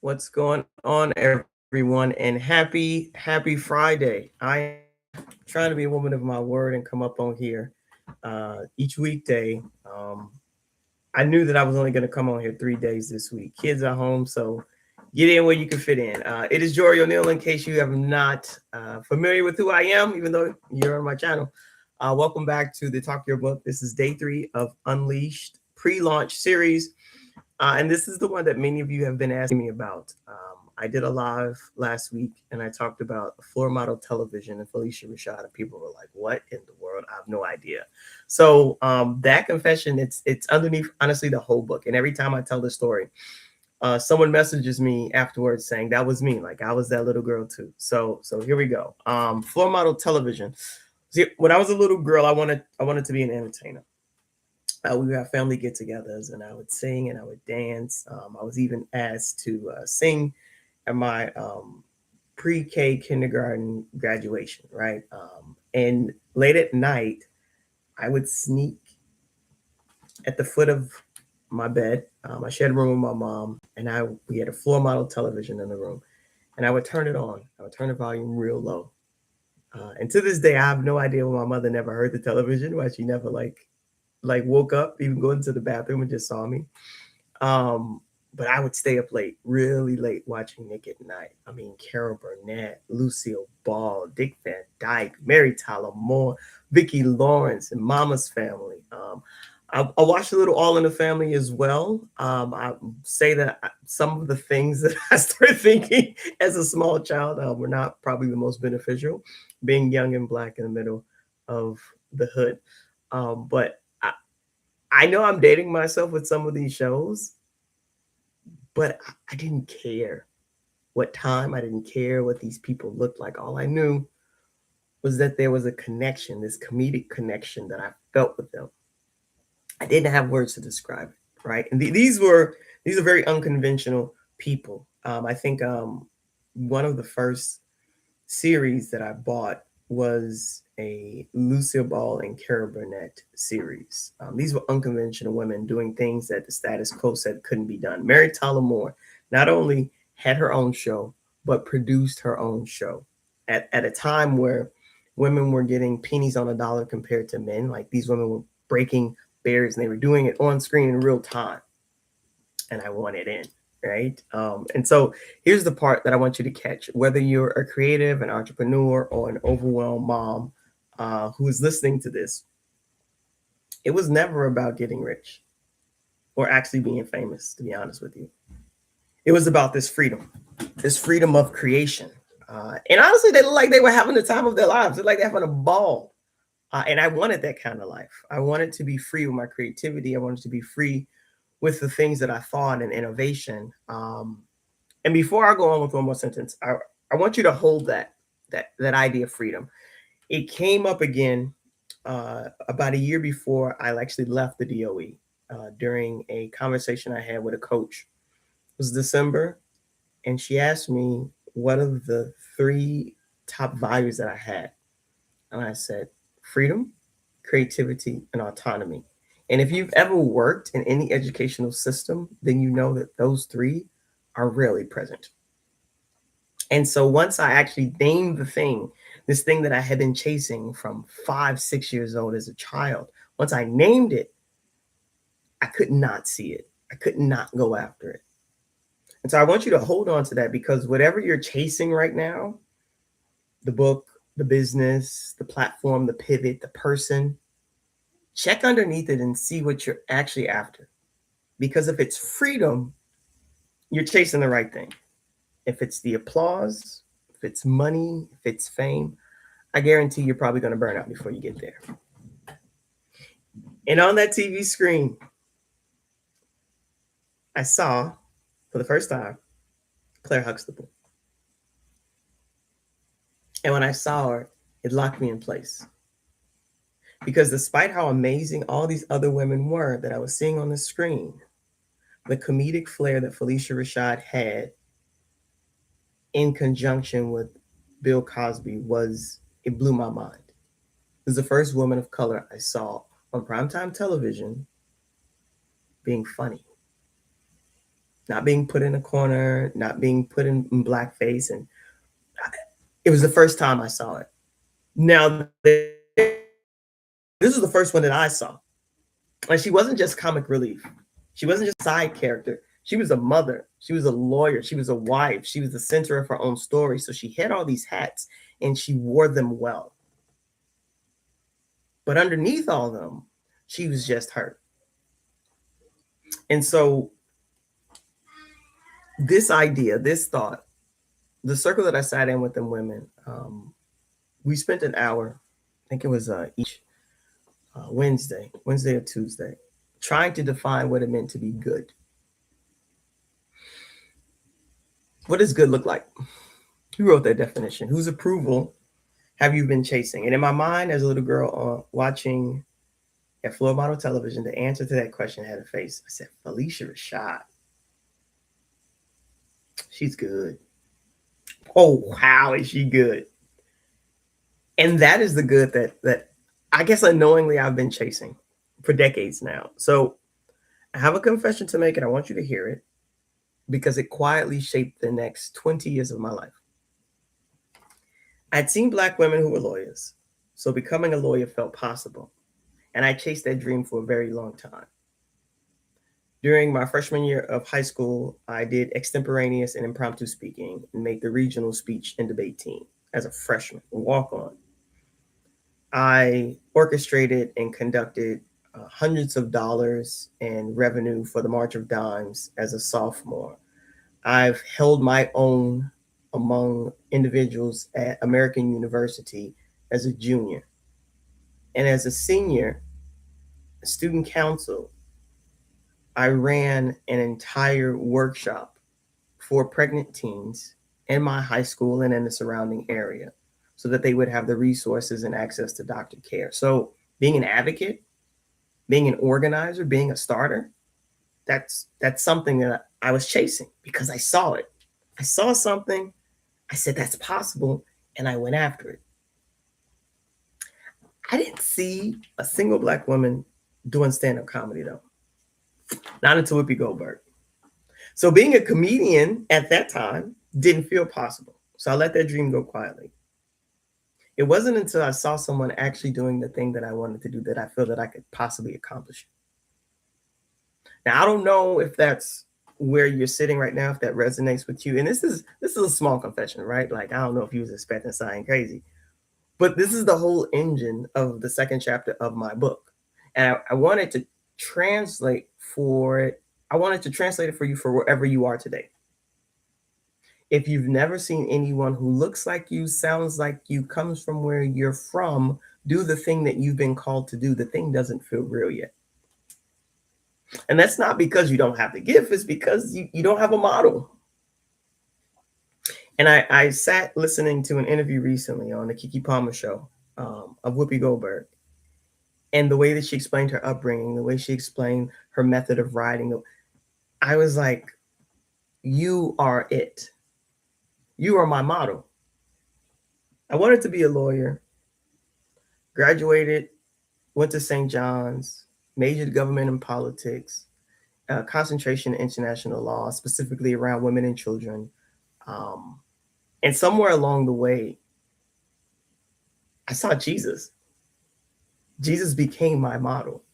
What's going on, everyone? And happy Friday. I am trying to be a woman of my word and come up on here each weekday. I knew that I was only going to come on here 3 days this week. Kids are home, so get in where you can fit in. It is Jory O'Neill, in case you have not familiar with who I am, even though you're on my channel. Welcome back to the Talk Your Book. This is day 3 of Unleashed pre-launch series. And this is the one that many of you have been asking me about. I did a live last week and I talked about floor model television and Phylicia Rashad. And people were like, what in the world? I have no idea. So that confession, it's underneath, honestly, the whole book. And every time I tell the story, someone messages me afterwards saying that was me. Like I was that little girl too. So here we go. Floor model television. See, when I was a little girl, I wanted to be an entertainer. We would have family get-togethers, and I would sing and I would dance. I was even asked to sing at my pre-K kindergarten graduation, right? And late at night, I would sneak at the foot of my bed. I shared a room with my mom, and we had a floor model television in the room, and I would turn it on. I would turn the volume real low. And to this day, I have no idea why my mother never heard the television, why she never like woke up, even going to the bathroom and just saw me. But I would stay up late, really late, watching Nick at Night. I mean, Carol Burnett, Lucille Ball, Dick Van Dyke, Mary Tyler Moore, Vicki Lawrence, and Mama's Family. I watched a little All in the Family as well. I say that some of the things that I started thinking as a small child were not probably the most beneficial, being young and black in the middle of the hood. But I know I'm dating myself with some of these shows, but I didn't care what time. I didn't care what these people looked like. All I knew was that there was a connection, this comedic connection that I felt with them. I didn't have words to describe it, right? And these are very unconventional people. I think one of the first series that I bought was a Lucille Ball and Carol Burnett series. These were unconventional women doing things that the status quo said couldn't be done. Mary Tyler Moore not only had her own show, but produced her own show at a time where women were getting pennies on a dollar compared to men. Like these women were breaking barriers and they were doing it on screen in real time. And I wanted in. Right. And so here's the part that I want you to catch. Whether you're a creative, an entrepreneur, or an overwhelmed mom who is listening to this, it was never about getting rich or actually being famous, to be honest with you. It was about this freedom of creation. And honestly, they looked like they were having the time of their lives. They're like they're having a ball. And I wanted that kind of life. I wanted to be free with my creativity. I wanted to be free with the things that I thought and innovation. And before I go on with one more sentence, I want you to hold that idea of freedom. It came up again about a year before I actually left the DOE during a conversation I had with a coach. It was December, and she asked me what are the 3 top values that I had. And I said, freedom, creativity, and autonomy. And if you've ever worked in any educational system, then you know that those 3 are rarely present. And so once I actually named this thing that I had been chasing from 5, 6 years old as a child, once I named it, I could not see it. I could not go after it. And so I want you to hold on to that, because whatever you're chasing right now, the book, the business, the platform, the pivot, the person, check underneath it and see what you're actually after. Because if it's freedom, you're chasing the right thing. If it's the applause, if it's money, if it's fame, I guarantee you're probably going to burn out before you get there. And on that TV screen, I saw for the first time Claire Huxtable. And when I saw her, it locked me in place. Because despite how amazing all these other women were that I was seeing on the screen, the comedic flair that Phylicia Rashad had in conjunction with Bill Cosby it blew my mind. It was the first woman of color I saw on primetime television being funny. not being put in a corner, not being put in blackface. And it was the first time I saw it. Now, this was the first one that I saw. And she wasn't just comic relief. She wasn't just a side character. She was a mother. She was a lawyer. She was a wife. She was the center of her own story. So she had all these hats and she wore them well. But underneath all of them, she was just her. And so this idea, this thought, the circle that I sat in with them women, we spent an hour, I think it was each Wednesday or Tuesday, trying to define what it meant to be good. What does good look like? Who wrote that definition? Whose approval have you been chasing? And in my mind, as a little girl watching at floor model television, the answer to that question had a face. I said, Phylicia Rashad. She's good. Oh, wow, is she good? And that is the good that I guess unknowingly I've been chasing for decades now. So I have a confession to make, and I want you to hear it because it quietly shaped the next 20 years of my life. I'd seen Black women who were lawyers, so becoming a lawyer felt possible. And I chased that dream for a very long time. During my freshman year of high school, I did extemporaneous and impromptu speaking and made the regional speech and debate team as a freshman, a walk on. I orchestrated and conducted hundreds of dollars in revenue for the March of Dimes as a sophomore. I've held my own among individuals at American University as a junior. And as a senior, student council, I ran an entire workshop for pregnant teens in my high school and in the surrounding area so that they would have the resources and access to doctor care. So being an advocate, being an organizer, being a starter, that's something that I was chasing because I saw it. I saw something, I said that's possible, and I went after it. I didn't see a single Black woman doing stand-up comedy though. Not until Whoopi Goldberg. So being a comedian at that time didn't feel possible. So I let that dream go quietly. It wasn't until I saw someone actually doing the thing that I wanted to do that I feel that I could possibly accomplish it. Now I don't know if that's where you're sitting right now, if that resonates with you. And this is a small confession, right? Like I don't know if you was expecting something crazy, but this is the whole engine of the second chapter of my book. And I wanted to translate for it. I wanted to translate it for you for wherever you are today. If you've never seen anyone who looks like you, sounds like you, comes from where you're from, do the thing that you've been called to do, the thing doesn't feel real yet. And that's not because you don't have the gift, it's because you don't have a model. And I sat listening to an interview recently on the Keke Palmer show of Whoopi Goldberg. And the way that she explained her upbringing, the way she explained her method of writing, I was like, you are it. You are my model. I wanted to be a lawyer, graduated, went to St. John's, majored government and politics, concentration in international law, specifically around women and children. And somewhere along the way, I saw Jesus. Jesus became my model.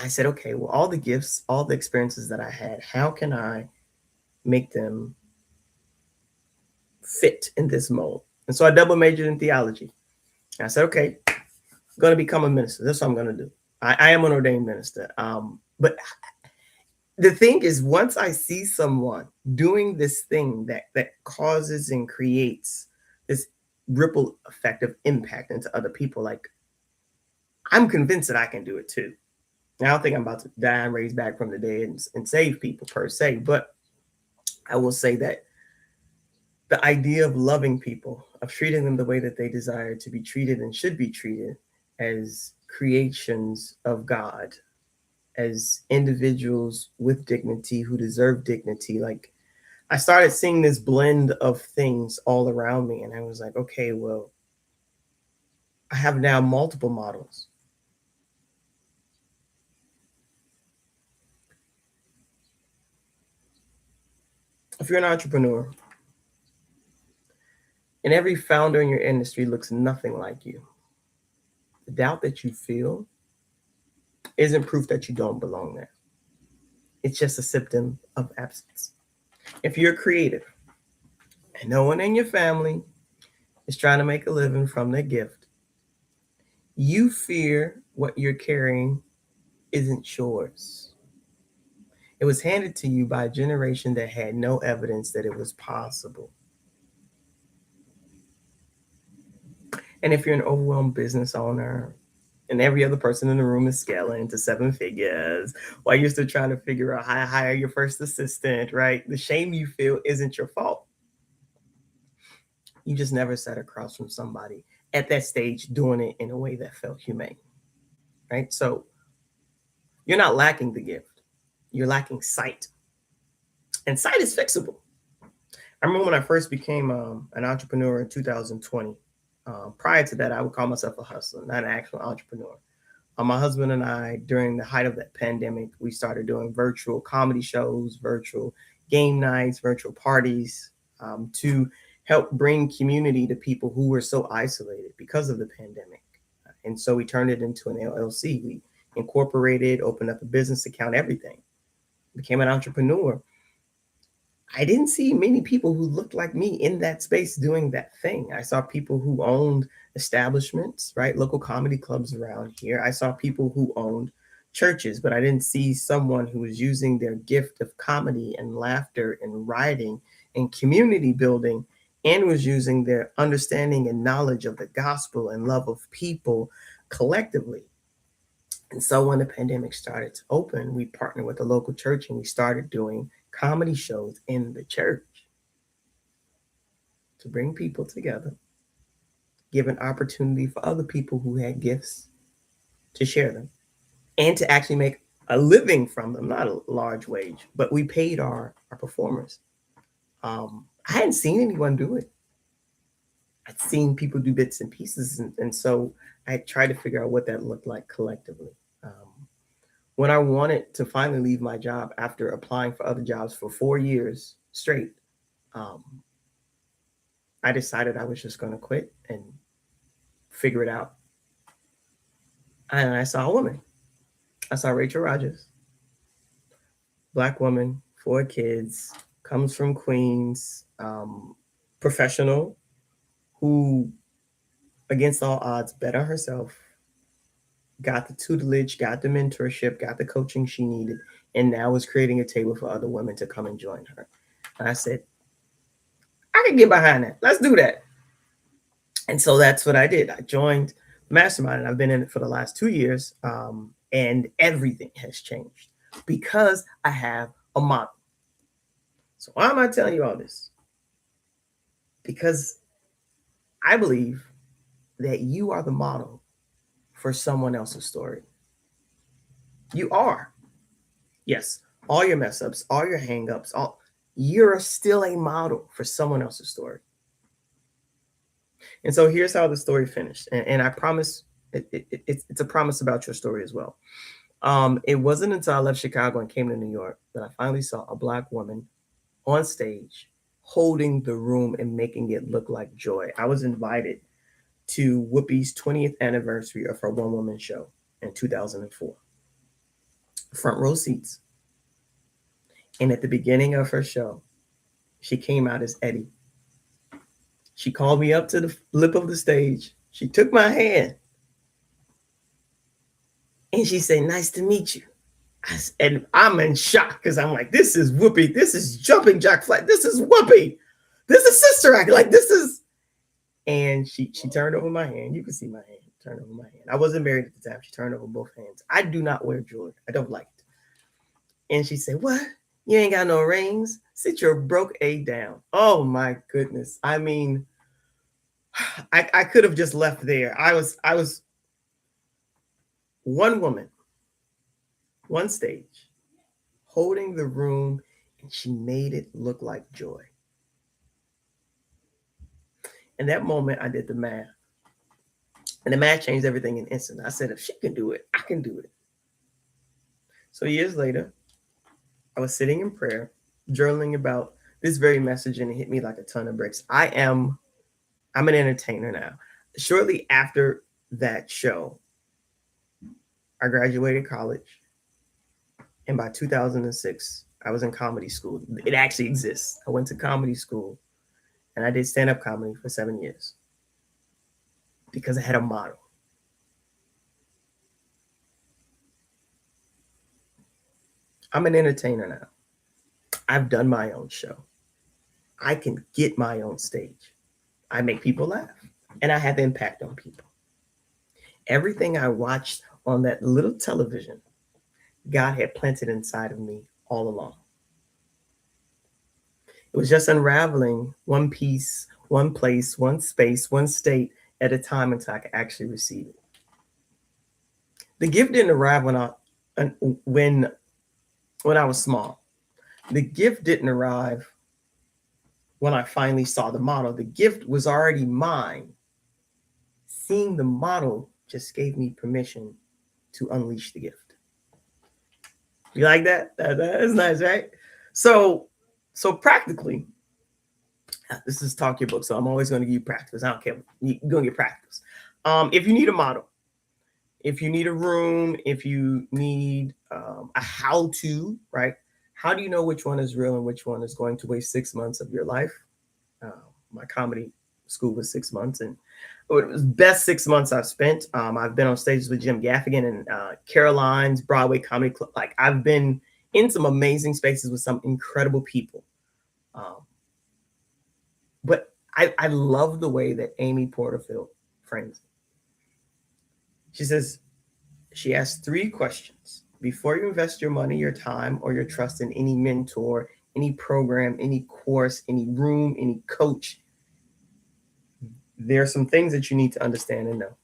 I said, okay, well, all the gifts, all the experiences that I had, how can I make them fit in this mold? And so I double majored in theology. I said, okay, I'm going to become a minister. That's what I'm going to do. I am an ordained minister. But the thing is, once I see someone doing this thing that causes and creates this ripple effect of impact into other people, like I'm convinced that I can do it too. I don't think I'm about to die and raise back from the dead and save people per se, but I will say that the idea of loving people, of treating them the way that they desire to be treated and should be treated as creations of God, as individuals with dignity who deserve dignity. Like I started seeing this blend of things all around me. And I was like, okay, well, I have now multiple models. if you're an entrepreneur and every founder in your industry looks nothing like you, the doubt that you feel isn't proof that you don't belong there. It's just a symptom of absence. If you're creative and no one in your family is trying to make a living from their gift, you fear what you're carrying isn't yours. It was handed to you by a generation that had no evidence that it was possible. And if you're an overwhelmed business owner and every other person in the room is scaling to seven figures while you're still trying to figure out how to hire your first assistant, right? The shame you feel isn't your fault. You just never sat across from somebody at that stage doing it in a way that felt humane, right? So you're not lacking the gift, you're lacking sight. And sight is fixable. I remember when I first became an entrepreneur in 2020. Prior to that, I would call myself a hustler, not an actual entrepreneur. My husband and I, during the height of that pandemic, we started doing virtual comedy shows, virtual game nights, virtual parties to help bring community to people who were so isolated because of the pandemic. And so we turned it into an LLC. We incorporated, opened up a business account, everything. Became an entrepreneur. I didn't see many people who looked like me in that space doing that thing. I saw people who owned establishments, right? Local comedy clubs around here. I saw people who owned churches, but I didn't see someone who was using their gift of comedy and laughter and writing and community building and was using their understanding and knowledge of the gospel and love of people collectively. And so when the pandemic started to open, we partnered with a local church and we started doing comedy shows in the church to bring people together, give an opportunity for other people who had gifts to share them and to actually make a living from them, not a large wage, but we paid our performers. I hadn't seen anyone do it. I'd seen people do bits and pieces. And so I tried to figure out what that looked like collectively. When I wanted to finally leave my job after applying for other jobs for 4 years straight, um, I decided I was just going to quit and figure it out. And I saw a woman. I saw Rachel Rogers, Black woman, 4 kids, comes from Queens, professional who, against all odds, bet on herself, got the tutelage, got the mentorship, got the coaching she needed, and now is creating a table for other women to come and join her. And I said, I can get behind that. Let's do that. And so that's what I did. I joined Mastermind, and I've been in it for the last 2 years, and everything has changed because I have a model. So why am I telling you all this? Because I believe that you are the model for someone else's story. You are. Yes, all your mess ups, all your hang ups, you're still a model for someone else's story. And so here's how the story finished. And I promise it's a promise about your story as well. It wasn't until I left Chicago and came to New York that I finally saw a Black woman on stage holding the room and making it look like joy. I was invited to Whoopi's 20th anniversary of her one woman show in 2004. Front row seats. And at the beginning of her show, she came out as Eddie. She called me up to the lip of the stage. She took my hand and she said, "Nice to meet you." And I'm in shock because I'm like, this is Whoopi. This is Jumping Jack Flat. This is Whoopi. This is Sister Act. Like, this is. And she turned over my hand. You can see my hand. Turned over my hand. I wasn't married at the time. She turned over both hands. I do not wear jewelry. I don't like it. And she said, "What? You ain't got no rings? Sit your broke A down." Oh my goodness. I mean, I could have just left there. I was one woman, one stage, holding the room, and she made it look like joy. In that moment, I did the math. And the math changed everything in an instant. I said, if she can do it, I can do it. So years later, I was sitting in prayer, journaling about this very message and it hit me like a ton of bricks. I'm an entertainer now. Shortly after that show, I graduated college, and by 2006, I was in comedy school. It actually exists. I went to comedy school, and I did stand-up comedy for 7 years because I had a model. I'm an entertainer now. I've done my own show. I can get my own stage. I make people laugh, and I have impact on people. Everything I watched on that little television, God had planted inside of me all along. It was just unraveling one piece, one place, one space, one state at a time until I could actually receive it. The gift didn't arrive when when I was small. The gift didn't arrive when I finally saw the model. The gift was already mine. Seeing the model just gave me permission to unleash the gift. You like that? That's nice, right? So, so practically, this is Talk Your Book, so I'm always going to give you practice. I don't care. You're going to get practice. If you need a model, if you need a room, if you need a how-to, right? How do you know which one is real and which one is going to waste 6 months of your life? My comedy school was 6 months, and it was best 6 months I've spent. I've been on stages with Jim Gaffigan and Caroline's Broadway Comedy Club. Like, I've been in some amazing spaces with some incredible people. But I love the way that Amy Porterfield frames it. She says, she asks 3 questions. Before you invest your money, your time, or your trust in any mentor, any program, any course, any room, any coach, there are some things that you need to understand and know.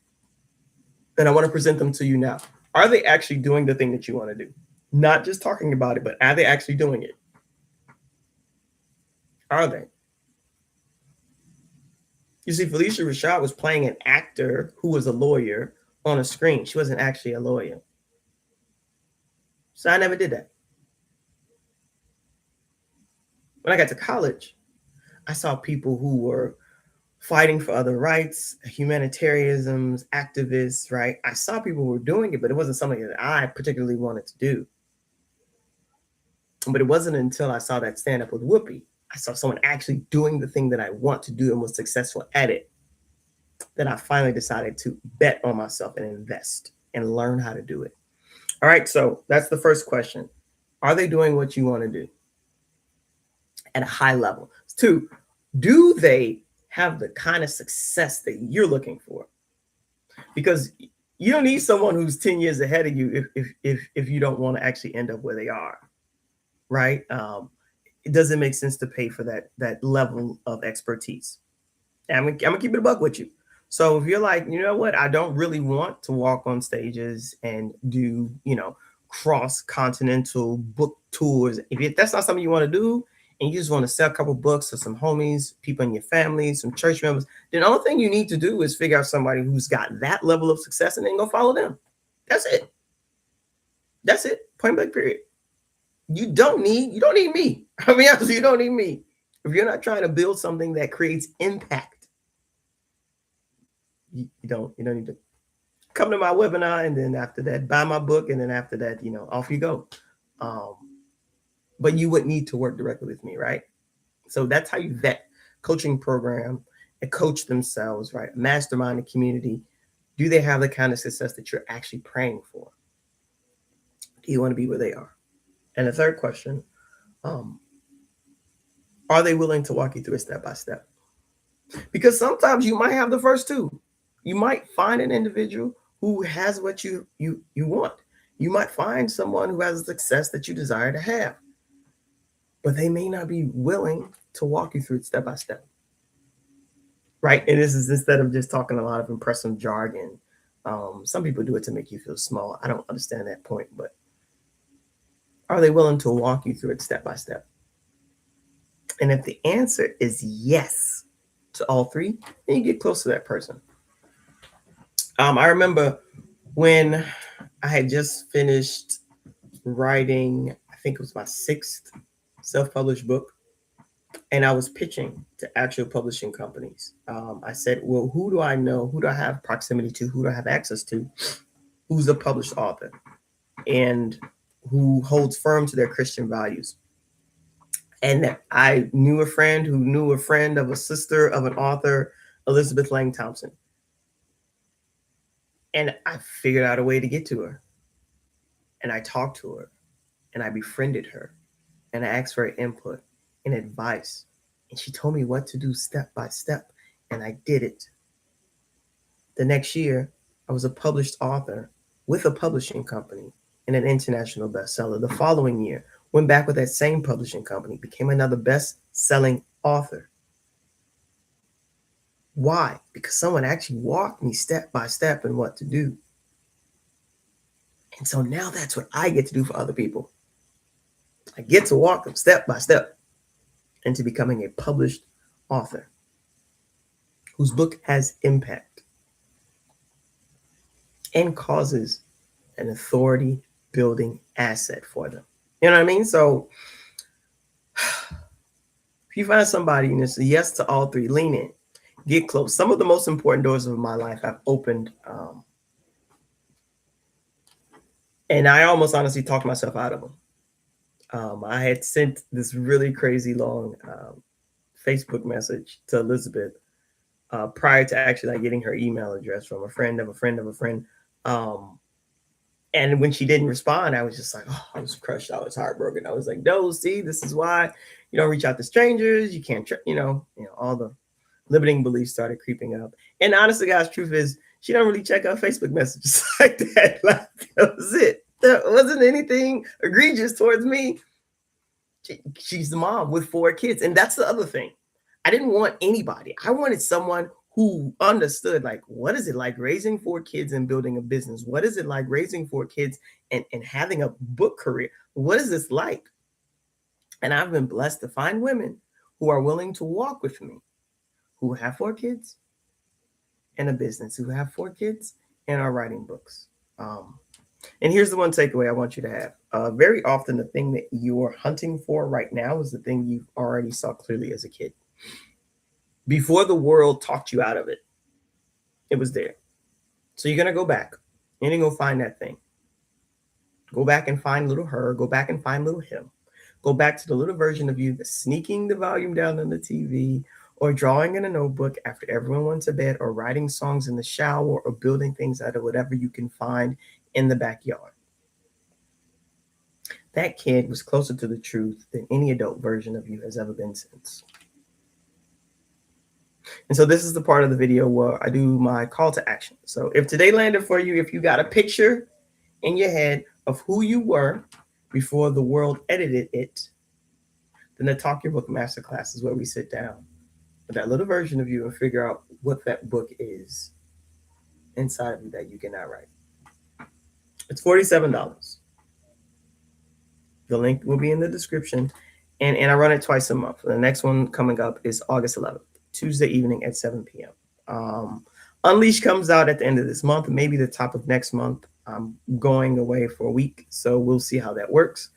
And I want to present them to you now. Are they actually doing the thing that you want to do? Not just talking about it, but are they actually doing it? Are they? You see, Phylicia Rashad was playing an actor who was a lawyer on a screen. She wasn't actually a lawyer. So I never did that. When I got to college, I saw people who were fighting for other rights, humanitarianism, activists, right? I saw people who were doing it, but it wasn't something that I particularly wanted to do. But it wasn't until I saw that stand up with Whoopi, I saw someone actually doing the thing that I want to do and was successful at it, that I finally decided to bet on myself and invest and learn how to do it. All right, so that's the first question. Are they doing what you want to do at a high level? 2, do they have the kind of success that you're looking for? Because you don't need someone who's 10 years ahead of you if you don't want to actually end up where they are, right? It doesn't make sense to pay for that level of expertise. And I'm gonna keep it a buck with you. So if you're like, you know what, I don't really want to walk on stages and do, cross-continental book tours. If that's not something you want to do, and you just want to sell a couple books to some homies, people in your family, some church members, then the only thing you need to do is figure out somebody who's got that level of success and then go follow them. That's it. That's it. Point blank, period. You don't need me. I mean, honestly, you don't need me. If you're not trying to build something that creates impact, you don't need to come to my webinar, and then after that, buy my book, and then after that, off you go. But you would need to work directly with me, right? So that's how you vet coaching program and coach themselves, right? Mastermind the community. Do they have the kind of success that you're actually praying for? Do you want to be where they are? And the third question, are they willing to walk you through it step by step? Because sometimes you might have the first 2. You might find an individual who has what you want. You might find someone who has the success that you desire to have, but they may not be willing to walk you through it step by step, right? And this is instead of just talking a lot of impressive jargon. Some people do it to make you feel small. I don't understand that point, but are they willing to walk you through it step by step? And if the answer is yes to all 3, then you get close to that person. I remember when I had just finished writing, I think it was my 6th self-published book. And I was pitching to actual publishing companies. I said, well, who do I know? Who do I have proximity to? Who do I have access to? Who's a published author and who holds firm to their Christian values? And I knew a friend who knew a friend of a sister of an author, Elizabeth Lang Thompson. And I figured out a way to get to her. And I talked to her and I befriended her and I asked for her input and advice. And she told me what to do step by step. And I did it. The next year, I was a published author with a publishing company and an international bestseller. The following year, went back with that same publishing company, became another best-selling author. Why? Because someone actually walked me step by step in what to do. And so now that's what I get to do for other people. I get to walk them step by step into becoming a published author whose book has impact and causes an authority building asset for them. You know what I mean? So if you find somebody and it's a yes to all three, lean in, get close. Some of the most important doors of my life I've opened. And I almost honestly talked myself out of them. I had sent this really crazy long Facebook message to Elizabeth prior to actually like getting her email address from a friend of a friend of a friend. And when she didn't respond, I was just like, oh, I was crushed. I was heartbroken. I was like, no, see, this is why you don't reach out to strangers. You can't, all the limiting beliefs started creeping up. And honestly, guys, truth is, she don't really check out Facebook messages like that. Like, that was it. There wasn't anything egregious towards me. She's the mom with 4 kids. And that's the other thing. I didn't want anybody. I wanted someone who understood, like, what is it like raising 4 kids and building a business? What is it like raising 4 kids and having a book career? What is this like? And I've been blessed to find women who are willing to walk with me, who have 4 kids and a business, who have 4 kids and are writing books. And here's the one takeaway I want you to have. Very often the thing that you're hunting for right now is the thing you already saw clearly as a kid. Before the world talked you out of it, it was there. So you're going to go back and you're going to find that thing. Go back and find little her. Go back and find little him. Go back to the little version of you that's sneaking the volume down on the TV or drawing in a notebook after everyone went to bed or writing songs in the shower or building things out of whatever you can find in the backyard. That kid was closer to the truth than any adult version of you has ever been since. And so this is the part of the video where I do my call to action. So if today landed for you, if you got a picture in your head of who you were before the world edited it, then the Talk Your Book Masterclass is where we sit down with that little version of you and figure out what that book is inside of you that you cannot write. It's $47. The link will be in the description. And I run it twice a month. The next one coming up is August 11th. Tuesday evening at 7 p.m. Unleash comes out at the end of this month, maybe the top of next month. I'm going away for a week, so we'll see how that works.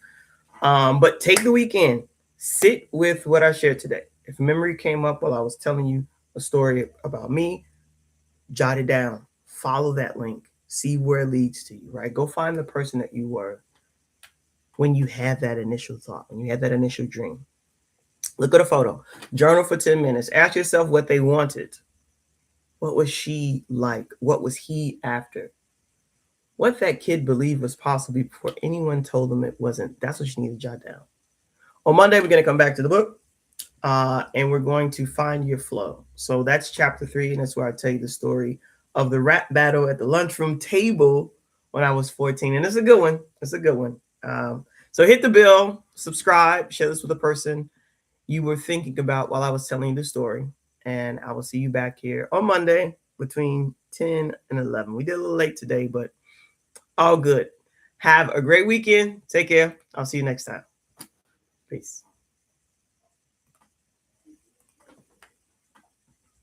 But take the weekend, sit with what I shared today. If memory came up while I was telling you a story about me, jot it down, follow that link, see where it leads to you, right? Go find the person that you were when you had that initial thought, when you had that initial dream. Look at a photo, journal for 10 minutes. Ask yourself what they wanted. What was she like? What was he after? What that kid believed was possible before anyone told them it wasn't. That's what you need to jot down. On Monday, we're going to come back to the book and we're going to find your flow. So that's chapter 3. And that's where I tell you the story of the rap battle at the lunchroom table when I was 14. And it's a good one. It's a good one. So hit the bell, subscribe, share this with a person you were thinking about while I was telling you the story. And I will see you back here on Monday between 10 and 11. We did a little late today, but all good. Have a great weekend. Take care. I'll see you next time. Peace.